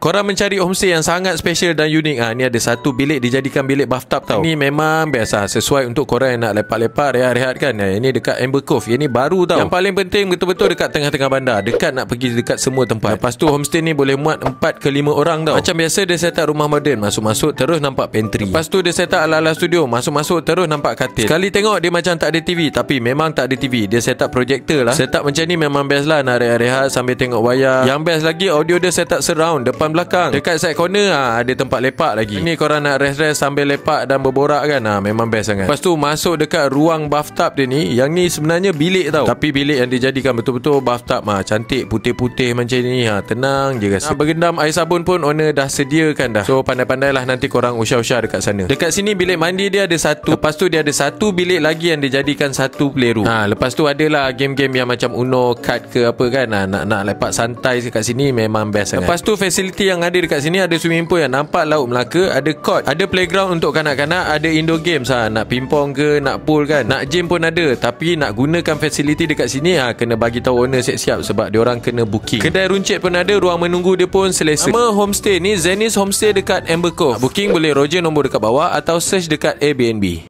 Korang mencari homestay yang sangat special dan unik. Ni ada satu bilik dijadikan bilik bathtub tau. Ini memang biasa, sesuai untuk korang yang nak lepak-lepak, rehat-rehat kan. Ini dekat Amber Cove. Ini baru tau. Yang paling penting betul-betul dekat tengah-tengah bandar. Dekat nak pergi dekat semua tempat. Lepas tu homestay ni boleh muat 4 ke 5 orang tau. Macam biasa dia set up rumah moden. Masuk-masuk terus nampak pantry. Lepas tu dia set up ala-ala studio. Masuk-masuk terus nampak katil. Sekali tengok dia macam tak ada TV, tapi memang tak ada TV. Dia set up projector lah. Set up macam ni memang best lah, nak rehat-rehat sambil tengok wayang. Yang best lagi audio dia set up surround depan belakang. Dekat side corner ada tempat lepak lagi. Ini korang nak rest-rest sambil lepak dan berborak kan. Memang best sangat. Lepas tu masuk dekat ruang bathtub dia ni. Yang ni sebenarnya bilik tau, tapi bilik yang dijadikan betul-betul bathtub. Cantik putih-putih macam ni. Tenang je rasa. Bergendam air sabun pun owner dah sediakan dah. So pandai-pandai lah nanti korang usah-usah dekat sana. Dekat sini bilik mandi dia ada satu. Lepas tu dia ada satu bilik lagi yang dijadikan satu playroom. Lepas tu adalah game-game yang macam Uno, card ke apa kan. Nak lepak santai dekat sini memang best sangat. Lepas tu facility yang ada dekat sini ada swimming pool yang nampak Laut Melaka, ada court, ada playground untuk kanak-kanak, ada indoor games. Nak pingpong ke, nak pool kan, nak gym pun ada. Tapi nak gunakan facility dekat sini kena bagi tahu owner siap-siap sebab diorang kena booking. Kedai runcit pun ada, ruang menunggu dia pun selesa. Nama homestay ni Zenith Homestay dekat Amber Cove. Booking boleh roger nombor dekat bawah atau search dekat Airbnb.